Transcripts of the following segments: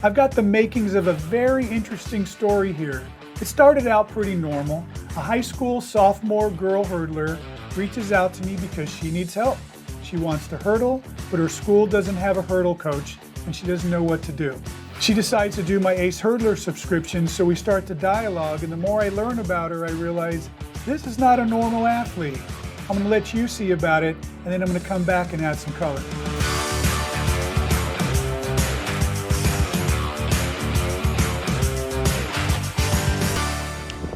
I've got the makings of a very interesting story here. It started out pretty normal. A high school sophomore girl hurdler reaches out to me because she needs help. She wants to hurdle, but her school doesn't have a hurdle coach and she doesn't know what to do. She decides to do my Ace Hurdler subscription, so we start to dialogue, and the more I learn about her, I realize this is not a normal athlete. I'm going to let you see about it, and then I'm going to come back and add some color.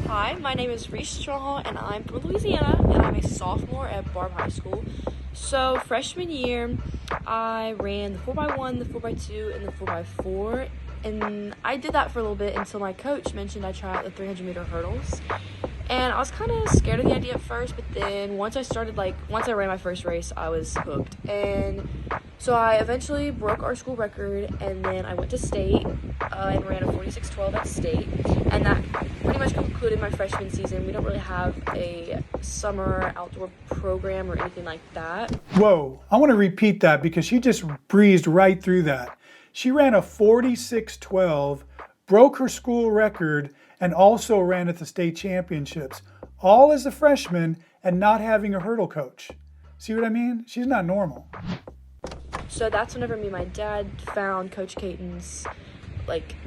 Hi, my name is Reese, and I'm from Louisiana, and I'm a sophomore at Barb High School. So freshman year, I ran the 4x1, the 4x2, and the 4x4, and I did that for a little bit until my coach mentioned I try out the 300-meter hurdles. And I was kind of scared of the idea at first, but then once I ran my first race, I was hooked. And so I eventually broke our school record, and then I went to state and ran a 46:12 at state. And that pretty much concluded my freshman season. We don't really have a summer outdoor program or anything like that. Whoa, I want to repeat that because she just breezed right through that. She ran a 46:12, broke her school record, and also ran at the state championships, all as a freshman and not having a hurdle coach. See what I mean? She's not normal. So that's whenever me and my dad found Coach Caton's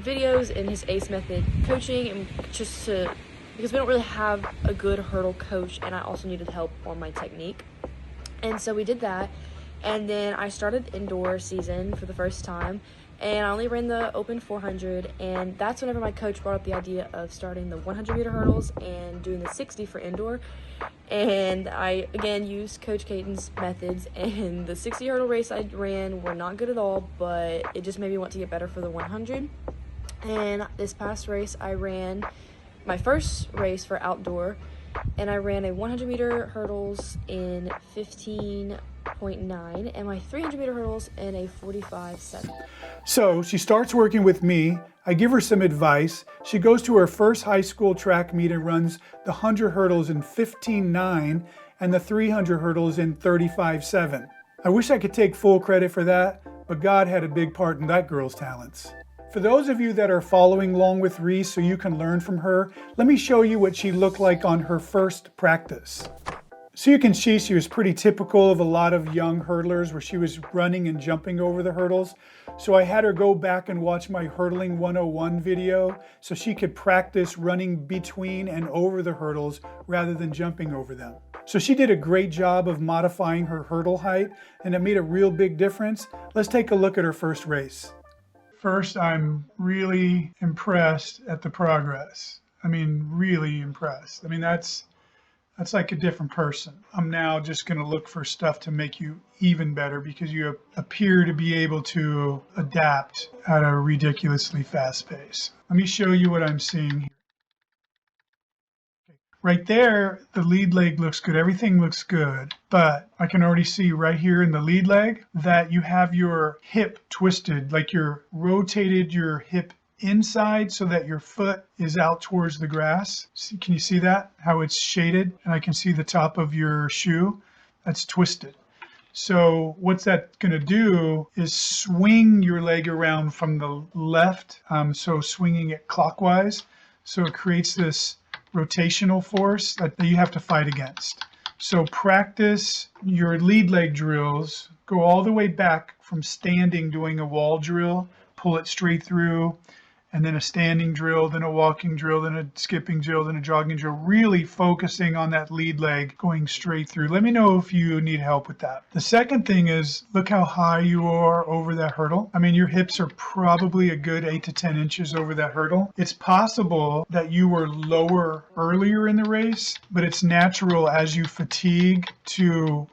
videos in his ACE method coaching, and because we don't really have a good hurdle coach, and I also needed help on my technique. And so we did that, and then I started indoor season for the first time, and I only ran the open 400, and that's whenever my coach brought up the idea of starting the 100-meter hurdles and doing the 60 for indoor. And I again used Coach Caton's methods, and the 60 hurdle race I ran were not good at all, but it just made me want to get better for the 100. And this past race I ran my first race for outdoor, and I ran a 100-meter hurdles in 15.9 and my 300-meter hurdles in a 45.7. So she starts working with me. I give her some advice. She goes to her first high school track meet and runs the 100 hurdles in 15.9 and the 300 hurdles in 35.7. I wish I could take full credit for that, but God had a big part in that girl's talents. For those of you that are following along with Reese so you can learn from her, let me show you what she looked like on her first practice. So you can see she was pretty typical of a lot of young hurdlers where she was running and jumping over the hurdles. So I had her go back and watch my Hurdling 101 video so she could practice running between and over the hurdles rather than jumping over them. So she did a great job of modifying her hurdle height, and it made a real big difference. Let's take a look at her first race. First, I'm really impressed at the progress. I mean, really impressed. I mean, that's like a different person. I'm now just going to look for stuff to make you even better because you appear to be able to adapt at a ridiculously fast pace. Let me show you what I'm seeing here. Right there, the lead leg looks good. Everything looks good, but I can already see right here in the lead leg that you have your hip twisted, like you're rotated your hip inside so that your foot is out towards the grass. Can you see that? How it's shaded? And I can see the top of your shoe. That's twisted. So what's that going to do is swing your leg around from the left, so swinging it clockwise. So it creates this rotational force that you have to fight against. So practice your lead leg drills. Go all the way back from standing, doing a wall drill, pull it straight through, and then a standing drill, then a walking drill, then a skipping drill, then a jogging drill, really focusing on that lead leg going straight through. Let me know if you need help with that. The second thing is, look how high you are over that hurdle. I mean, your hips are probably a good 8 to 10 inches over that hurdle. It's possible that you were lower earlier in the race, but it's natural as you fatigue to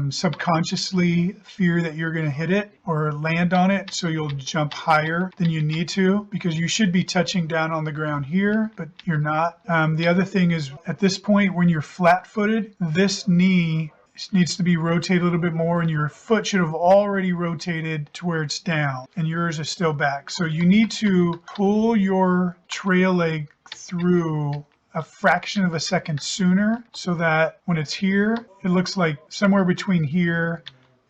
subconsciously fear that you're going to hit it or land on it, so you'll jump higher than you need to because you should be touching down on the ground here, but you're not. The other thing is, at this point when you're flat-footed, this knee needs to be rotated a little bit more, and your foot should have already rotated to where it's down, and yours is still back. So you need to pull your trail leg through a fraction of a second sooner so that when it's here, it looks like somewhere between here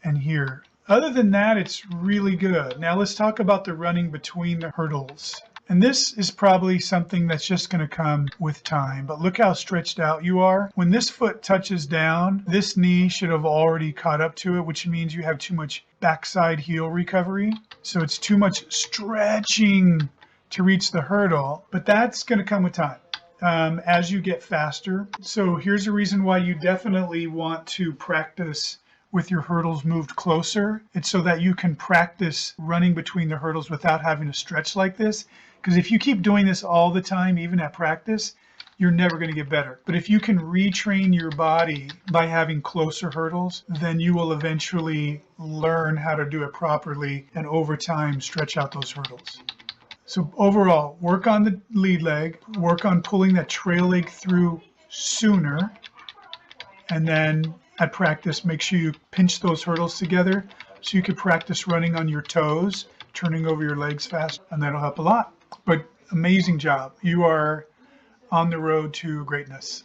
and here. Other than that, it's really good. Now let's talk about the running between the hurdles. And this is probably something that's just going to come with time, but look how stretched out you are. When this foot touches down, this knee should have already caught up to it, which means you have too much backside heel recovery. So it's too much stretching to reach the hurdle, but that's going to come with time as you get faster. So here's a reason why you definitely want to practice with your hurdles moved closer. It's so that you can practice running between the hurdles without having to stretch like this. Because if you keep doing this all the time, even at practice, you're never going to get better. But if you can retrain your body by having closer hurdles, then you will eventually learn how to do it properly and over time stretch out those hurdles. So overall, work on the lead leg, work on pulling that trail leg through sooner, and then at practice, make sure you pinch those hurdles together so you can practice running on your toes, turning over your legs fast, and that'll help a lot. But amazing job. You are on the road to greatness.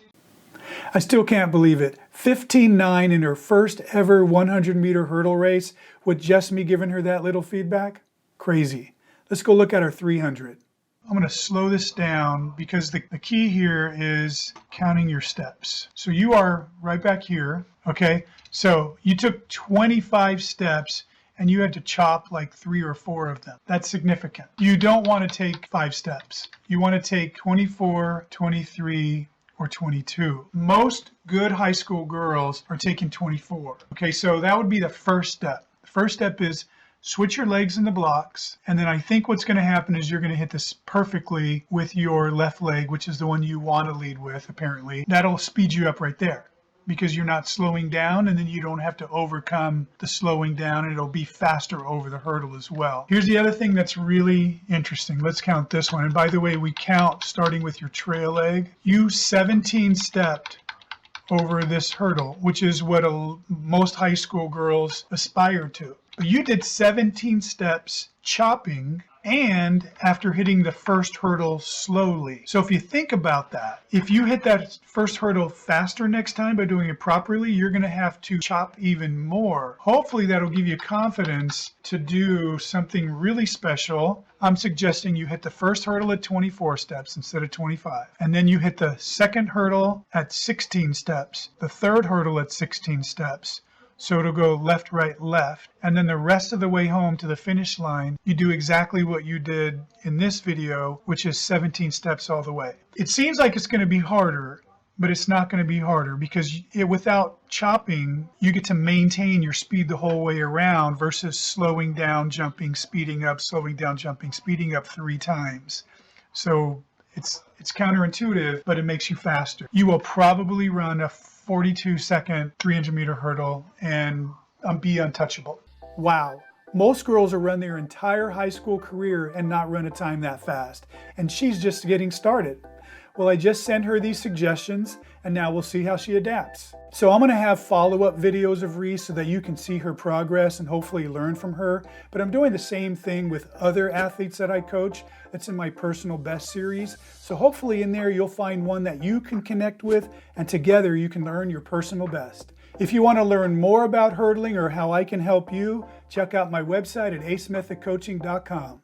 I still can't believe it. 15.9 in her first ever 100-meter hurdle race with just me giving her that little feedback? Crazy. Let's go look at our 300. I'm going to slow this down because the key here is counting your steps. So you are right back here, okay? So you took 25 steps and you had to chop like 3 or 4 of them. That's significant. You don't want to take 5 steps. You want to take 24, 23, or 22. Most good high school girls are taking 24. Okay, so that would be the first step. The first step is switch your legs in the blocks, and then I think what's going to happen is you're going to hit this perfectly with your left leg, which is the one you want to lead with, apparently. That'll speed you up right there because you're not slowing down, and then you don't have to overcome the slowing down, and it'll be faster over the hurdle as well. Here's the other thing that's really interesting. Let's count this one. And by the way, we count starting with your trail leg. You 17 stepped over this hurdle, which is what most high school girls aspire to. But you did 17 steps chopping and after hitting the first hurdle slowly. So if you think about that, if you hit that first hurdle faster next time by doing it properly, you're going to have to chop even more. Hopefully that'll give you confidence to do something really special. I'm suggesting you hit the first hurdle at 24 steps instead of 25. And then you hit the second hurdle at 16 steps, the third hurdle at 16 steps. So it'll go left, right, left. And then the rest of the way home to the finish line, you do exactly what you did in this video, which is 17 steps all the way. It seems like it's going to be harder, but it's not going to be harder because without chopping, you get to maintain your speed the whole way around versus slowing down, jumping, speeding up, slowing down, jumping, speeding up 3 times. So it's counterintuitive, but it makes you faster. You will probably run a 42-second 300-meter hurdle and be untouchable. Wow. Most girls will run their entire high school career and not run a time that fast. And she's just getting started. Well, I just sent her these suggestions and now we'll see how she adapts. So I'm going to have follow-up videos of Reese so that you can see her progress and hopefully learn from her. But I'm doing the same thing with other athletes that I coach. That's in my personal best series. So hopefully in there you'll find one that you can connect with and together you can learn your personal best. If you want to learn more about hurdling or how I can help you, check out my website at acemethodcoaching.com.